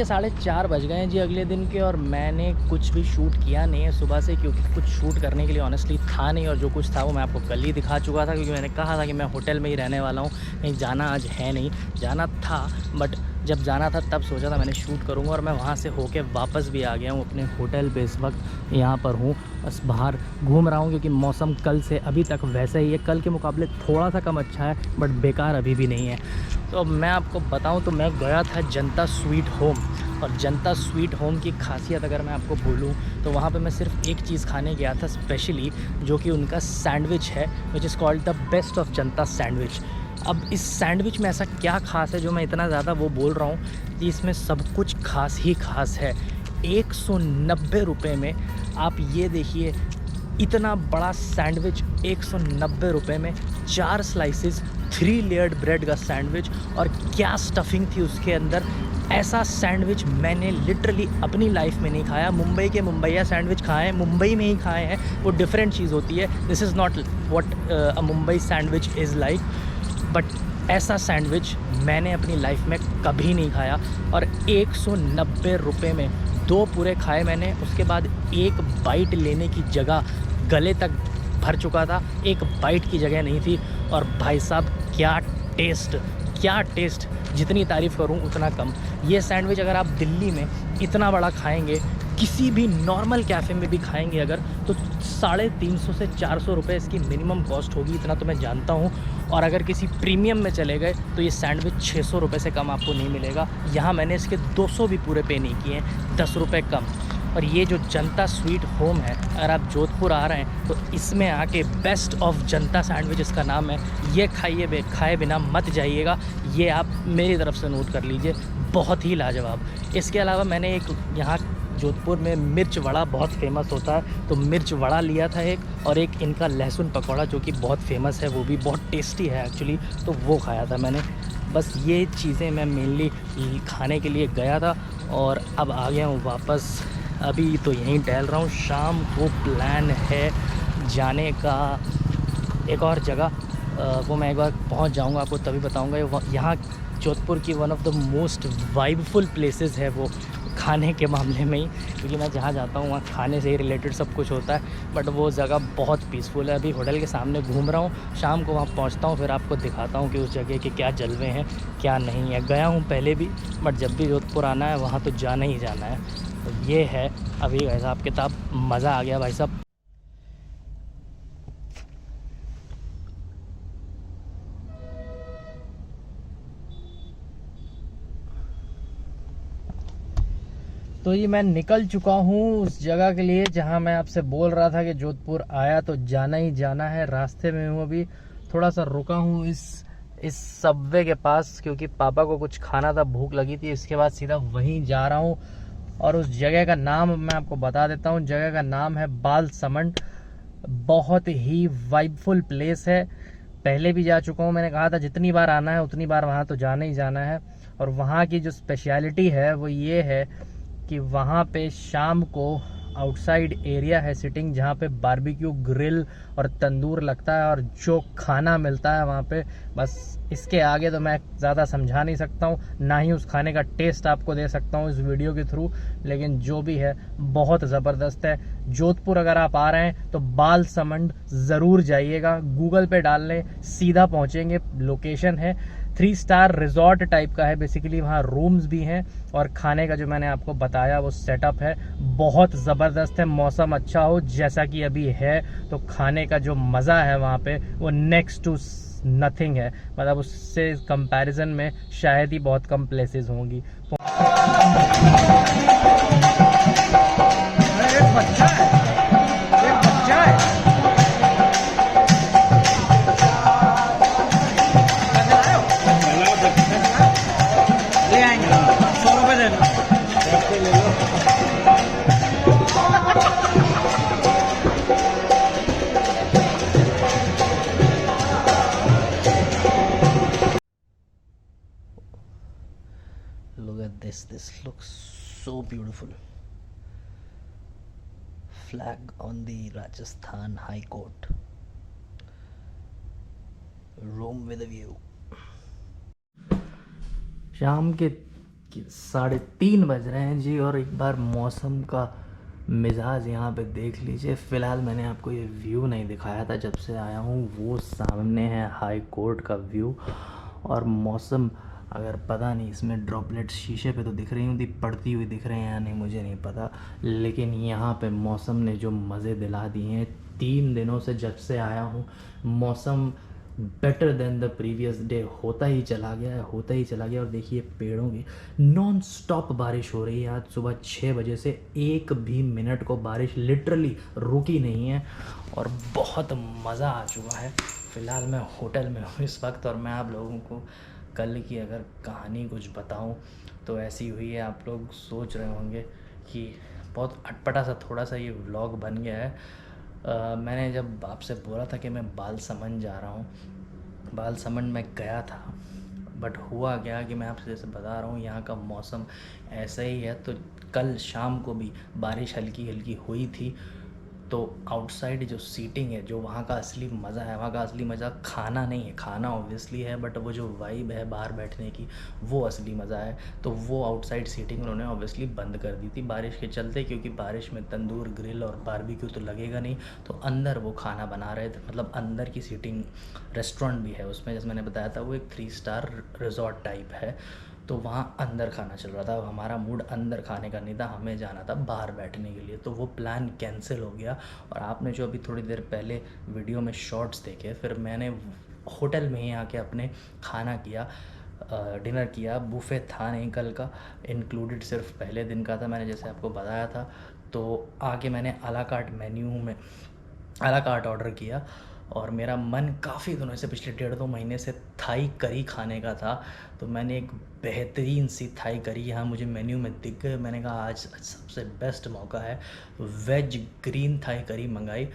4:30 बज गए हैं जी अगले दिन के, और मैंने कुछ भी शूट किया नहीं है सुबह से, क्योंकि कुछ शूट करने के लिए ऑनेस्टली था नहीं, और जो कुछ था वो मैं आपको कल ही दिखा चुका था, क्योंकि मैंने कहा था कि मैं होटल में ही रहने वाला हूँ, कहीं जाना आज है नहीं। जाना था बट जब जाना था तब सोचा था मैंने शूट करूँगा, और मैं वहाँ से होके वापस भी आ गया हूँ अपने होटल पे। इस वक्त यहाँ पर हूँ, बस बाहर घूम रहा हूँ, क्योंकि मौसम कल से अभी तक वैसा ही है, कल के मुकाबले थोड़ा सा कम अच्छा है बट बेकार अभी भी नहीं है। तो अब मैं आपको बताऊं तो मैं गया था जनता स्वीट होम, और जनता स्वीट होम की खासियत अगर मैं आपको बोलूं तो वहाँ पे मैं सिर्फ एक चीज़ खाने गया था स्पेशली, जो कि उनका सैंडविच है, which is called the best of Janata sandwich. अब इस सैंडविच में ऐसा क्या खास है जो मैं इतना ज़्यादा वो बोल रहा हूँ कि इसमें सब कुछ खास ही खास है। 190 रुपये में आप ये देखिए, इतना बड़ा सैंडविच 190 रुपये में, 4 स्लाइसेस, 3 लेयर्ड ब्रेड का सैंडविच, और क्या स्टफिंग थी उसके अंदर। ऐसा सैंडविच मैंने लिटरली अपनी लाइफ में नहीं खाया। मुंबई के मुंबईया सैंडविच खाए हैं, मुंबई में ही खाए हैं, वो डिफरेंट चीज़ होती है। This is not what a Mumbai sandwich is like, but ऐसा सैंडविच मैंने अपनी लाइफ में कभी नहीं खाया। और 190 रुपये में 2 पूरे खाए मैंने, उसके बाद एक बाइट लेने की जगह गले तक भर चुका था, एक बाइट की जगह नहीं थी। और भाई साहब क्या टेस्ट, क्या टेस्ट, जितनी तारीफ़ करूं उतना कम। ये सैंडविच अगर आप दिल्ली में इतना बड़ा खाएंगे, किसी भी नॉर्मल कैफ़े में भी खाएंगे अगर, तो 350 से 400 रुपये इसकी मिनिमम कॉस्ट होगी, इतना तो मैं जानता हूँ। और अगर किसी प्रीमियम में चले गए तो ये सैंडविच 600 रुपये से कम आपको नहीं मिलेगा। यहाँ मैंने इसके 200 भी पूरे पे नहीं किए हैं, 10 रुपये कम। और ये जो जनता स्वीट होम है, अगर आप जोधपुर आ रहे हैं तो इसमें आके बेस्ट ऑफ जनता सैंडविच इसका नाम है, ये खाइए, खाए बिना मत जाइएगा। ये आप मेरी तरफ से नोट कर लीजिए, बहुत ही लाजवाब। इसके अलावा मैंने एक यहाँ जोधपुर में मिर्च वड़ा बहुत फेमस होता है, तो मिर्च वड़ा लिया था एक, और एक इनका लहसुन पकौड़ा जो कि बहुत फेमस है, वो भी बहुत टेस्टी है एक्चुअली, तो वो खाया था मैंने। बस ये चीज़ें मैं मेनली खाने के लिए गया था, और अब आ गया हूँ वापस। अभी तो यहीं टहल रहा हूँ। शाम को प्लान है जाने का एक और जगह, वो मैं एक बार पहुँच जाऊँगा आपको तभी बताऊँगा। यहाँ जोधपुर की one of the most vibeful places है वो, खाने के मामले में ही, क्योंकि मैं जहाँ जाता हूँ वहाँ खाने से ही रिलेटेड सब कुछ होता है। बट वो जगह बहुत पीसफुल है। अभी होटल के सामने घूम रहा हूँ, शाम को वहाँ पहुँचता हूँ, फिर आपको दिखाता हूँ कि उस जगह के क्या जलवे हैं क्या नहीं है। गया हूँ पहले भी, बट जब भी जोधपुर आना है वहाँ तो जाना ही जाना है। तो ये है अभी हिसाब किताब। मज़ा आ गया भाई साहब। तो ये मैं निकल चुका हूँ उस जगह के लिए जहाँ मैं आपसे बोल रहा था कि जोधपुर आया तो जाना ही जाना है। रास्ते में हूँ अभी, थोड़ा सा रुका हूँ इस सबवे के पास, क्योंकि पापा को कुछ खाना था, भूख लगी थी। इसके बाद सीधा वहीं जा रहा हूँ, और उस जगह का नाम मैं आपको बता देता हूँ। जगह का नाम है बालसमंद। बहुत ही वाइबफुल प्लेस है, पहले भी जा चुका हूँ। मैंने कहा था जितनी बार आना है उतनी बार वहाँ तो जाना ही जाना है। और वहाँ की जो स्पेशलिटी है वो ये है कि वहाँ पे शाम को आउटसाइड एरिया है सिटिंग, जहाँ पे बारबेक्यू ग्रिल और तंदूर लगता है, और जो खाना मिलता है वहाँ पे, बस इसके आगे तो मैं ज़्यादा समझा नहीं सकता हूँ, ना ही उस खाने का टेस्ट आपको दे सकता हूँ इस वीडियो के थ्रू। लेकिन जो भी है बहुत ज़बरदस्त है। जोधपुर अगर आप आ रहे हैं तो बालसमंद ज़रूर जाइएगा, गूगल पे डाल लें सीधा पहुँचेंगे। लोकेशन है 3 स्टार रिजॉर्ट टाइप का है बेसिकली, वहाँ रूम्स भी हैं, और खाने का जो मैंने आपको बताया वो सेटअप है, बहुत ज़बरदस्त है। मौसम अच्छा हो जैसा कि अभी है तो खाने का जो मज़ा है वहाँ पे वो नेक्स्ट टू नथिंग है, मतलब उससे कंपैरिजन में शायद ही बहुत कम प्लेसेस होंगी। एक बच्चा है, एक बच्चा है। ले आएंगे 100 रुपये दे दो। Look at this. This looks so beautiful. Flag on the Rajasthan High Court. Room with a view. शाम के कि 3:30 बज रहे हैं जी। और एक बार मौसम का मिजाज यहाँ पे देख लीजिए। फ़िलहाल मैंने आपको ये व्यू नहीं दिखाया था जब से आया हूँ, वो सामने है हाई कोर्ट का व्यू। और मौसम अगर पता नहीं इसमें ड्रॉपलेट्स शीशे पे तो दिख रही होती, पड़ती हुई दिख रहे हैं या नहीं मुझे नहीं पता, लेकिन यहाँ पे मौसम ने जो मज़े दिला दिए हैं 3 दिनों से जब से आया हूँ, मौसम better than the previous day होता ही चला गया है, होता ही चला गया। और देखिए पेड़ों की नॉन स्टॉप बारिश हो रही है। आज सुबह 6 बजे से एक भी मिनट को बारिश लिटरली रुकी नहीं है और बहुत मज़ा आ चुका है। फ़िलहाल मैं होटल में हूँ इस वक्त और मैं आप लोगों को कल की अगर कहानी कुछ बताऊँ तो ऐसी हुई है। आप लोग सोच रहे होंगे कि बहुत अटपटा सा थोड़ा सा ये व्लॉग बन गया है। मैंने जब आपसे बोला था कि मैं बालसमंद जा रहा हूँ, बालसमंद मैं गया था, बट हुआ क्या कि मैं आपसे जैसे बता रहा हूँ यहाँ का मौसम ऐसा ही है। तो कल शाम को भी बारिश हल्की हल्की हुई थी। तो आउटसाइड जो सीटिंग है, जो वहाँ का असली मज़ा है, वहाँ का असली मज़ा खाना नहीं है, खाना ऑब्वियसली है, बट वो जो वाइब है बाहर बैठने की वो असली मज़ा है। तो वो आउटसाइड सीटिंग उन्होंने ऑब्वियसली बंद कर दी थी बारिश के चलते, क्योंकि बारिश में तंदूर ग्रिल और बारबेक्यू तो लगेगा नहीं। तो अंदर वो खाना बना रहे थे, मतलब अंदर की सीटिंग रेस्टोरेंट भी है उसमें, जैसे मैंने बताया था वो एक 3 स्टार रिजॉर्ट टाइप है। तो वहाँ अंदर खाना चल रहा था। हमारा मूड अंदर खाने का नहीं था, हमें जाना था बाहर बैठने के लिए। तो वो प्लान कैंसिल हो गया। और आपने जो अभी थोड़ी देर पहले वीडियो में शॉर्ट्स देखे, फिर मैंने होटल में ही आके अपने खाना किया, डिनर किया। बुफ़े था नहीं कल का, इंक्लूडेड सिर्फ पहले दिन का था, मैंने जैसे आपको बताया था। तो आके मैंने आ ला कार्ट मेन्यू में आ ला कार्ट ऑर्डर किया। और मेरा मन काफ़ी दिनों से, पिछले 1.5-2 महीने से थाई करी खाने का था। तो मैंने एक बेहतरीन सी थाई करी यहाँ मुझे मेन्यू में दिख गई। मैंने कहा आज सबसे बेस्ट मौका है। वेज ग्रीन थाई करी मंगाई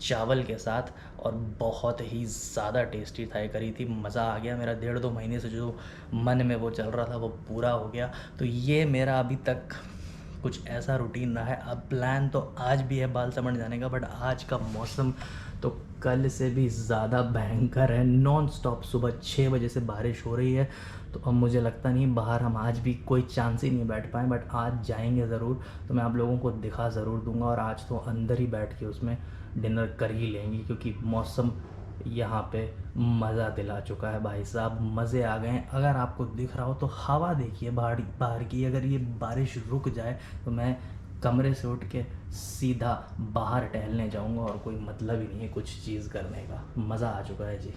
चावल के साथ, और बहुत ही ज़्यादा टेस्टी थाई करी थी। मज़ा आ गया। मेरा 1.5-2 महीने से जो मन में वो चल रहा था वो पूरा हो गया। तो ये मेरा अभी तक कुछ ऐसा रूटीन रहा है। अब प्लान तो आज भी है बालसमंद जाने का, बट आज का मौसम तो कल से भी ज़्यादा भयंकर है। नॉन स्टॉप सुबह 6 बजे से बारिश हो रही है। तो अब मुझे लगता नहीं बाहर हम आज भी कोई चांस ही नहीं बैठ पाएँ, बट आज जाएंगे ज़रूर। तो मैं आप लोगों को दिखा ज़रूर दूंगा। और आज तो अंदर ही बैठ के उसमें डिनर कर ही लेंगे, क्योंकि मौसम यहाँ पे मज़ा दिला चुका है भाई साहब। मज़े आ गए हैं। अगर आपको दिख रहा हो तो हवा देखिए बाहर की। अगर ये बारिश रुक जाए तो मैं कमरे से उठ के सीधा बाहर टहलने जाऊंगा, और कोई मतलब ही नहीं है कुछ चीज़ करने का। मज़ा आ चुका है जी।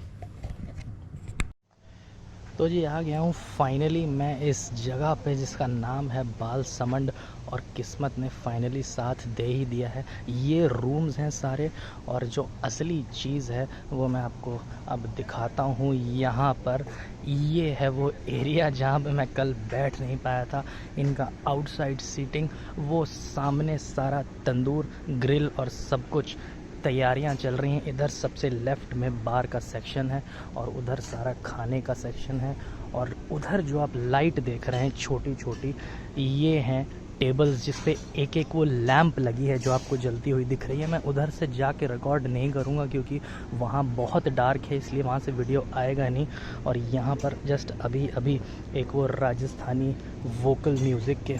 तो जी आ गया हूँ फाइनली मैं इस जगह पे जिसका नाम है बालसमंद, और किस्मत ने फाइनली साथ दे ही दिया है। ये रूम्स हैं सारे, और जो असली चीज़ है वो मैं आपको अब दिखाता हूँ। यहाँ पर ये है वो एरिया जहाँ पे मैं कल बैठ नहीं पाया था। इनका आउटसाइड सीटिंग, वो सामने सारा तंदूर ग्रिल और सब कुछ तैयारियां चल रही हैं। इधर सबसे लेफ़्ट में बार का सेक्शन है, और उधर सारा खाने का सेक्शन है। और उधर जो आप लाइट देख रहे हैं छोटी छोटी, ये हैं टेबल्स जिस पे एक एक वो लैंप लगी है जो आपको जलती हुई दिख रही है। मैं उधर से जाके रिकॉर्ड नहीं करूँगा क्योंकि वहाँ बहुत डार्क है, इसलिए वहाँ से वीडियो आएगा नहीं। और यहाँ पर जस्ट अभी अभी एक वो राजस्थानी वोकल म्यूज़िक के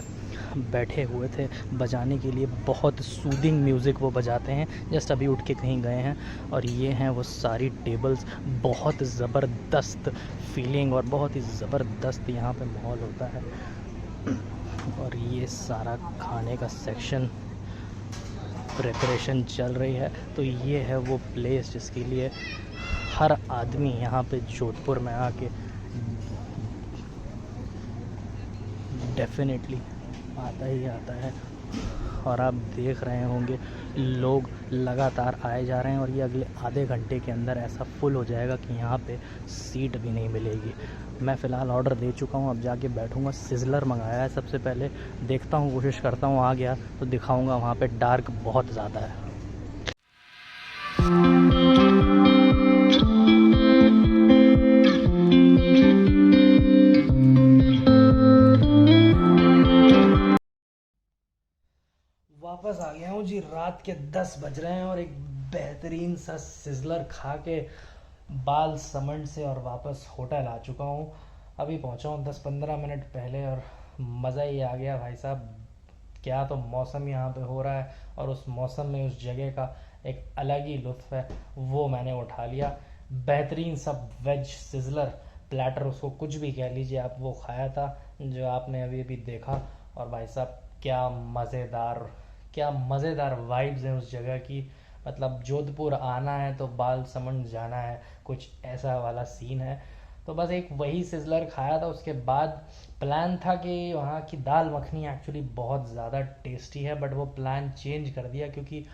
बैठे हुए थे बजाने के लिए। बहुत सूदिंग म्यूज़िक वो बजाते हैं। जस्ट अभी उठ के कहीं गए हैं। और ये हैं वो सारी टेबल्स। बहुत ज़बरदस्त फीलिंग और बहुत ही ज़बरदस्त यहाँ पे माहौल होता है। और ये सारा खाने का सेक्शन प्रिपरेशन चल रही है। तो ये है वो प्लेस जिसके लिए हर आदमी यहाँ पे जोधपुर में आके डेफिनेटली आता ही आता है। और आप देख रहे होंगे लोग लगातार आए जा रहे हैं, और ये अगले आधे घंटे के अंदर ऐसा फुल हो जाएगा कि यहाँ पे सीट भी नहीं मिलेगी। मैं फ़िलहाल ऑर्डर दे चुका हूँ, अब जाके बैठूँगा। सिज़लर मंगाया है सबसे पहले, देखता हूँ, कोशिश करता हूँ आ गया तो दिखाऊँगा। वहाँ पे डार्क बहुत ज़्यादा है। वापस आ गया हूँ जी। रात के 10 बज रहे हैं और एक बेहतरीन सा सिज़लर खा के बालसमंद से और वापस होटल आ चुका हूँ। अभी पहुँचा हूँ 10-15 मिनट पहले, और मज़ा ही आ गया भाई साहब। क्या तो मौसम यहाँ पे हो रहा है, और उस मौसम में उस जगह का एक अलग ही लुत्फ़ है, वो मैंने उठा लिया। बेहतरीन सा वेज सिजलर प्लेटर, उसको कुछ भी कह लीजिए आप, वो खाया था जो आपने अभी अभी देखा। और भाई साहब क्या मज़ेदार वाइब्स हैं उस जगह की। मतलब जोधपुर आना है तो बाल समंड जाना है, कुछ ऐसा वाला सीन है। तो बस एक वही सिजलर खाया था। उसके बाद प्लान था कि वहाँ की दाल मखनी एक्चुअली बहुत ज़्यादा टेस्टी है, बट वो प्लान चेंज कर दिया क्योंकि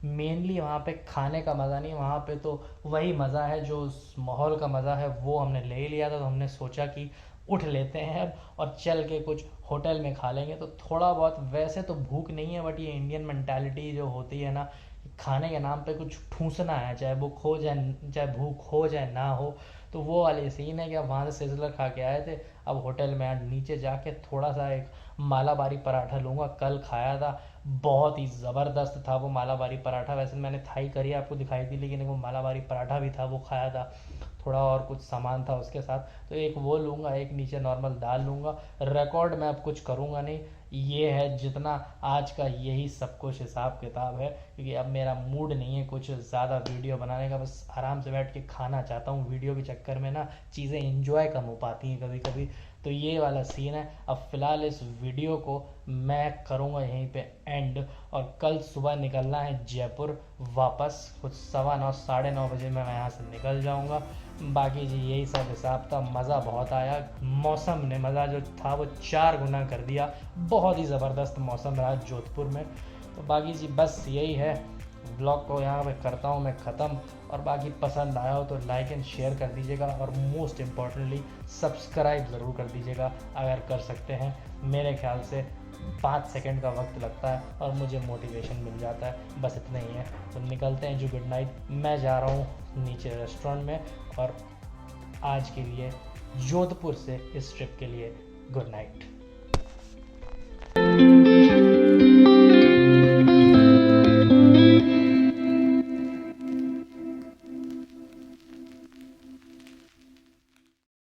मेनली वहाँ पे खाने का मज़ा नहीं, वहाँ पे तो वही मज़ा है जो उस माहौल का मज़ा है, वो हमने ले ही लिया था। तो हमने सोचा कि उठ लेते हैं अब और चल के कुछ होटल में खा लेंगे। तो थोड़ा बहुत, वैसे तो भूख नहीं है, बट ये इंडियन मेंटालिटी जो होती है ना, खाने के नाम पे कुछ ठूसना है, चाहे भूख हो जाए, चाहे भूख हो जाए ना हो। तो वो वाले सीन है कि अब वहाँ से सिजलर खा के आए थे, अब होटल में आज नीचे जाके थोड़ा सा एक मालाबारी पराठा लूँगा। कल खाया था, बहुत ही ज़बरदस्त था वो मालाबारी पराठा। वैसे मैंने थाई करी आपको दिखाई थी, लेकिन वो मालाबारी पराठा भी था, वो खाया था। थोड़ा और कुछ सामान था उसके साथ, तो एक वो लूँगा, एक नीचे नॉर्मल दाल लूँगा। रिकॉर्ड मैं अब कुछ करूँगा नहीं, ये है जितना आज का, यही सब कुछ हिसाब किताब है। क्योंकि अब मेरा मूड नहीं है कुछ ज़्यादा वीडियो बनाने का, बस आराम से बैठ के खाना चाहता हूँ। वीडियो के चक्कर में ना चीज़ें इंजॉय कम हो पाती हैं कभी कभी, तो ये वाला सीन है। अब फ़िलहाल इस वीडियो को मैं करूँगा यहीं पे एंड, और कल सुबह निकलना है जयपुर वापस। कुछ 9:15 9:30 बजे मैं यहाँ से निकल जाऊँगा। बाकी जी यही सब हिसाब था। मज़ा बहुत आया, मौसम ने मज़ा जो था वो 4 गुना कर दिया। बहुत ही ज़बरदस्त मौसम रहा जोधपुर में। तो बाकी जी बस यही है, व्लॉग को यहाँ पे करता हूँ मैं ख़त्म। और बाकी पसंद आया हो तो लाइक एंड शेयर कर दीजिएगा, और मोस्ट इम्पॉर्टेंटली सब्सक्राइब ज़रूर कर दीजिएगा अगर कर सकते हैं। मेरे ख्याल से 5 सेकंड का वक्त लगता है और मुझे मोटिवेशन मिल जाता है, बस इतना ही है। तो निकलते हैं जी, गुड नाइट। मैं जा रहा हूँ नीचे रेस्टोरेंट में, और आज के लिए जोधपुर से इस ट्रिप के लिए गुड नाइट।